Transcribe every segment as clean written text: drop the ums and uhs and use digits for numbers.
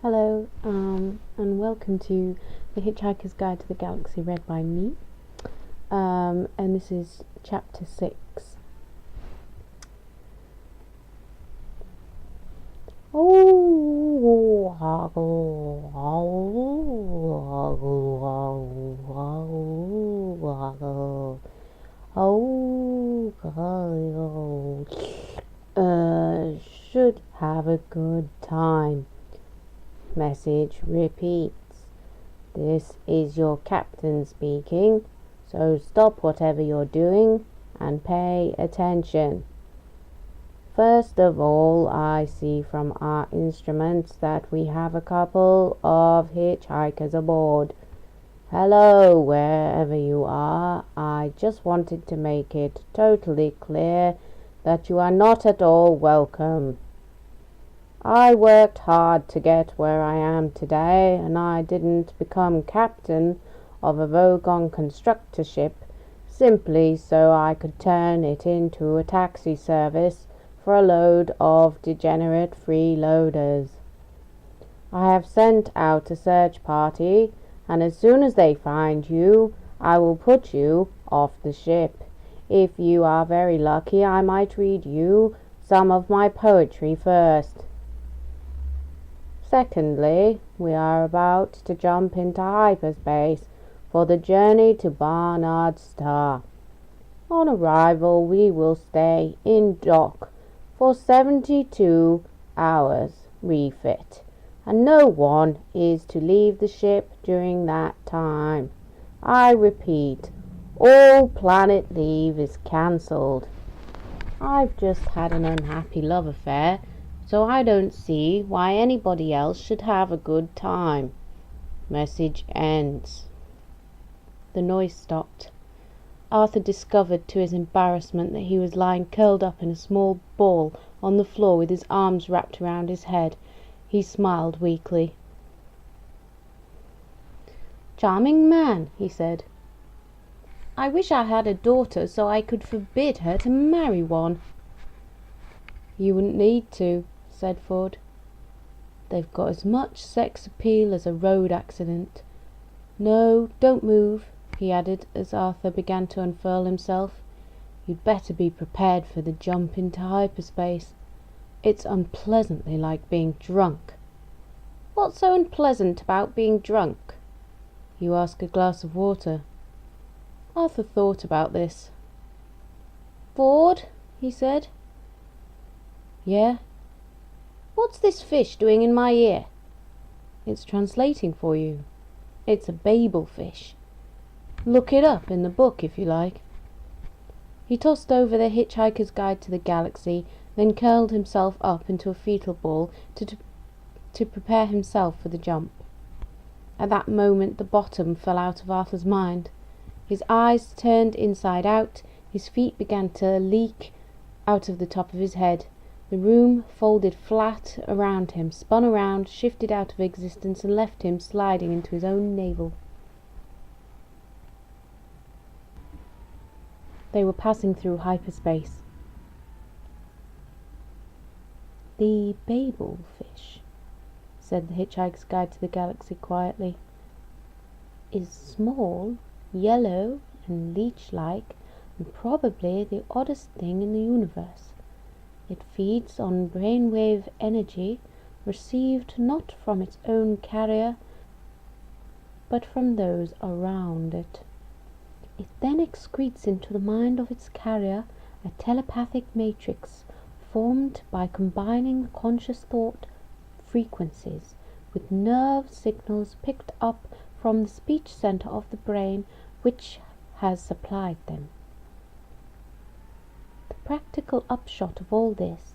Hello, and welcome to the Hitch Hikers Guide to the Galaxy, read by me. And this is chapter 6. Should have a good time. Message repeats. This is your captain speaking, so stop whatever you're doing and pay attention. First of all, I see from our instruments that we have a couple of hitchhikers aboard. Hello, wherever you are. I just wanted to make it totally clear that you are not at all welcome. I worked hard to get where I am today, and I didn't become captain of a Vogon constructor ship simply so I could turn it into a taxi service for a load of degenerate freeloaders. I have sent out a search party, and as soon as they find you, I will put you off the ship. If you are very lucky, I might read you some of my poetry first. Secondly, we are about to jump into hyperspace for the journey to Barnard's star. On arrival, we will stay in dock for 72 hours refit, and no one is to leave the ship during that time. I repeat, all planet leave is cancelled. I've just had an unhappy love affair, so I don't see why anybody else should have a good time. Message ends. The noise stopped. Arthur discovered to his embarrassment that he was lying curled up in a small ball on the floor with his arms wrapped around his head. He smiled weakly. "Charming man," he said. "I wish I had a daughter so I could forbid her to marry one." "You wouldn't need to," said Ford. "They've got as much sex appeal as a road accident. No, don't move," he added as Arthur began to unfurl himself. "You'd better be prepared for the jump into hyperspace. It's unpleasantly like being drunk." "What's so unpleasant about being drunk?" "You ask a glass of water." Arthur thought about this. "Ford," he said. "Yeah?" "What's this fish doing in my ear?" "It's translating for you. It's a babel fish. Look it up in the book if you like." He tossed over the Hitch Hikers Guide to the Galaxy, then curled himself up into a fetal ball to prepare himself for the jump. At that moment the bottom fell out of Arthur's mind. His eyes turned inside out, his feet began to leak out of the top of his head. The room folded flat around him, spun around, shifted out of existence, and left him sliding into his own navel. They were passing through hyperspace. "The babel fish," said the Hitchhiker's Guide to the Galaxy quietly, "is small, yellow, and leech-like, and probably the oddest thing in the universe. It feeds on brainwave energy received not from its own carrier, but from those around it. It then excretes into the mind of its carrier a telepathic matrix formed by combining the conscious thought frequencies with nerve signals picked up from the speech center of the brain which has supplied them. The practical upshot of all this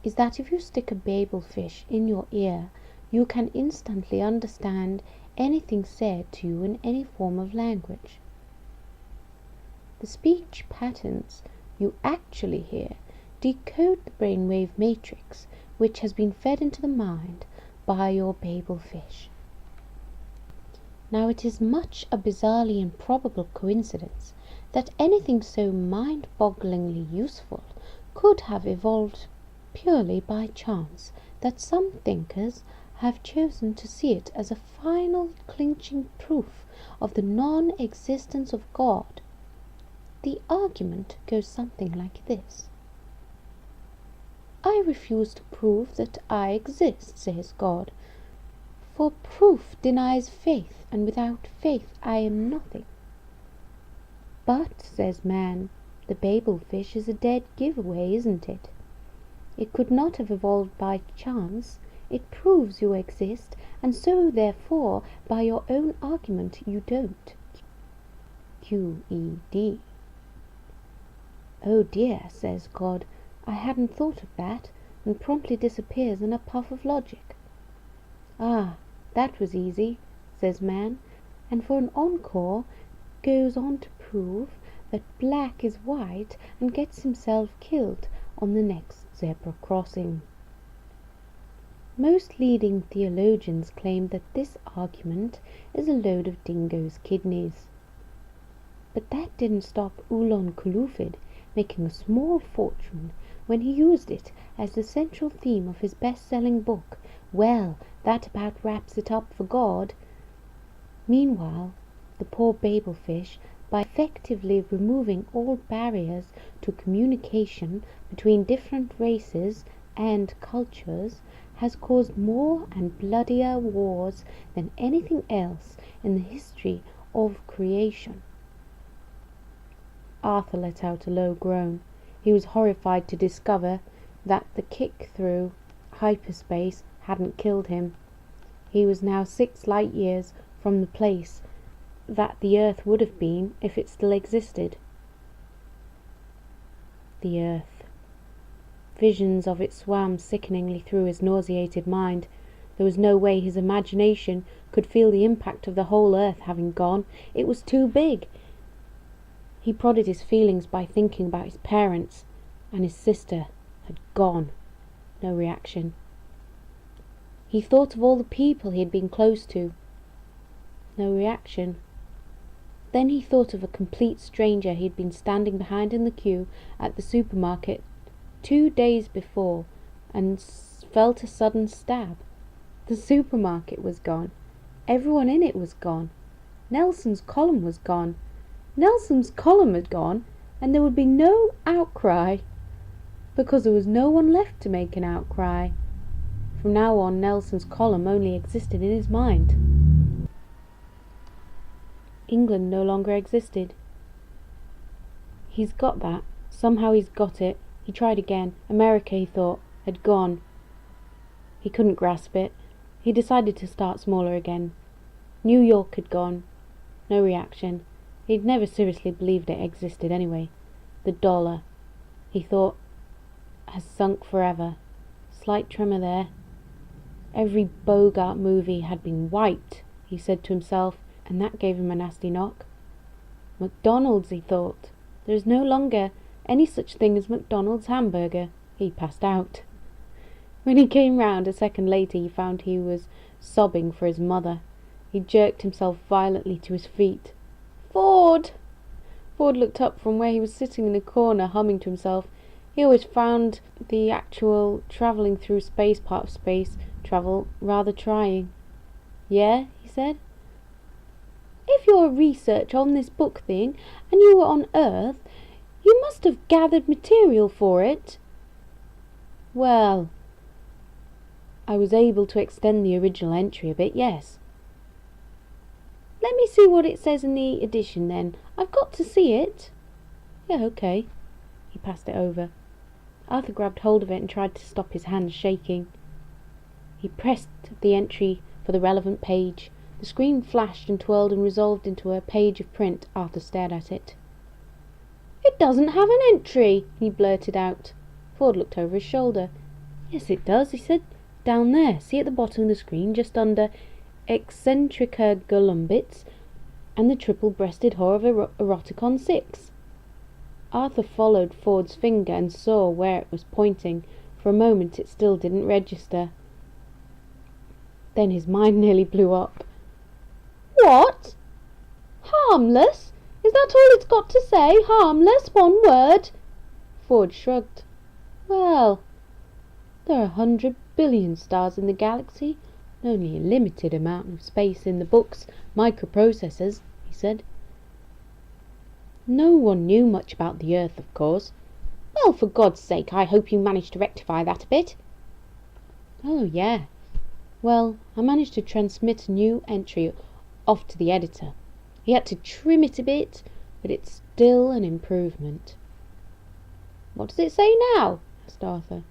is that if you stick a babel fish in your ear, you can instantly understand anything said to you in any form of language. The speech patterns you actually hear decode the brainwave matrix which has been fed into the mind by your babel fish. Now it is much a bizarrely improbable coincidence that anything so mind-bogglingly useful could have evolved purely by chance, that some thinkers have chosen to see it as a final clinching proof of the non-existence of God. The argument goes something like this. I refuse to prove that I exist, says God, for proof denies faith, and without faith I am nothing. But, says man, the babel fish is a dead giveaway, isn't it? It could not have evolved by chance. It proves you exist, and so therefore by your own argument you don't. QED. Oh dear, says God, I hadn't thought of that, and promptly disappears in a puff of logic. Ah, that was easy, says man, and for an encore goes on to prove that black is white and gets himself killed on the next zebra crossing. Most leading theologians claim that this argument is a load of dingo's kidneys. But that didn't stop Ulon Kulufid making a small fortune when he used it as the central theme of his best-selling book. Well, that about wraps it up for God. Meanwhile, the poor babelfish, by effectively removing all barriers to communication between different races and cultures, has caused more and bloodier wars than anything else in the history of creation. Arthur let out a low groan. He was horrified to discover that the kick through hyperspace hadn't killed him. He was now 6 light years from the place that the Earth would have been if it still existed. The Earth. Visions of it swam sickeningly through his nauseated mind. There was no way his imagination could feel the impact of the whole Earth having gone. It was too big. He prodded his feelings by thinking about his parents, and his sister had gone. No reaction. He thought of all the people he had been close to. No reaction. Then he thought of a complete stranger he had been standing behind in the queue at the supermarket 2 days before, and felt a sudden stab. The supermarket was gone. Everyone in it was gone. Nelson's column was gone. Nelson's column had gone, and there would be no outcry, because there was no one left to make an outcry. From now on, Nelson's column only existed in his mind. England no longer existed. He's got that. Somehow he's got it. He tried again. America, he thought, had gone. He couldn't grasp it. He decided to start smaller again. New York had gone. No reaction. He'd never seriously believed it existed anyway. The dollar, he thought, has sunk forever. Slight tremor there. Every Bogart movie had been wiped, he said to himself, and that gave him a nasty knock. McDonald's, he thought. There is no longer any such thing as McDonald's hamburger. He passed out. When he came round a second later, he found he was sobbing for his mother. He jerked himself violently to his feet. Ford! Ford looked up from where he was sitting in a corner, humming to himself. He always found the actual travelling through space part of space travel rather trying. Yeah, he said. If you're research on this book thing, and you were on Earth, you must have gathered material for it. Well, I was able to extend the original entry a bit, yes. Let me see what it says in the edition then. I've got to see it. Yeah, okay. He passed it over. Arthur grabbed hold of it and tried to stop his hands shaking. He pressed the entry for the relevant page. The screen flashed and twirled and resolved into a page of print. Arthur stared at it. It doesn't have an entry, he blurted out. Ford looked over his shoulder. Yes, it does, he said. Down there, see at the bottom of the screen, just under Eccentrica Golumbits and the triple-breasted whore of Eroticon 6. Arthur followed Ford's finger and saw where it was pointing. For a moment it still didn't register. Then his mind nearly blew up. What? Harmless? Is that all it's got to say? Harmless? One word? Ford shrugged. Well, there are 100 billion stars in the galaxy. Only a limited amount of space in the book's microprocessors, he said. No one knew much about the Earth, of course. Well, for God's sake, I hope you managed to rectify that a bit. Oh, yeah. Well, I managed to transmit a new entry off to the editor. He had to trim it a bit, but it's still an improvement. What does it say now? Asked Arthur.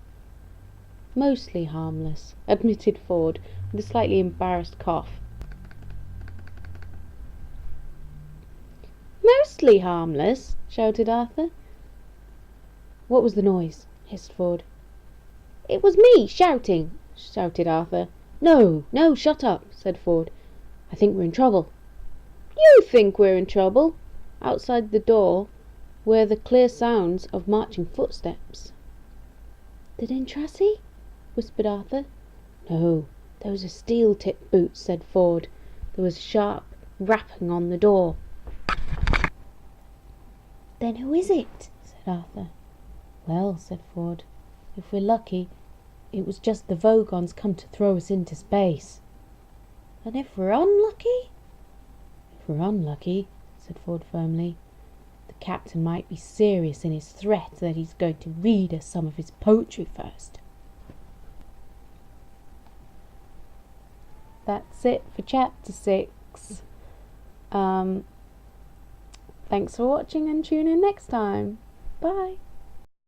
Mostly harmless, admitted Ford, with a slightly embarrassed cough. Mostly harmless? Shouted Arthur. What was the noise? Hissed Ford. It was me shouting, shouted Arthur. No, shut up, said Ford. I think we're in trouble. You think we're in trouble? Outside the door were the clear sounds of marching footsteps. The Dentrassi? Whispered Arthur. No, those are steel-tipped boots, said Ford. There was sharp rapping on the door. Then who is it? Said Arthur. Well, said Ford, if we're lucky, it was just the Vogons come to throw us into space. And if we're unlucky? If we're unlucky, said Ford firmly, the captain might be serious in his threat that he's going to read us some of his poetry first. That's it for chapter 6. Thanks for watching and tune in next time. Bye.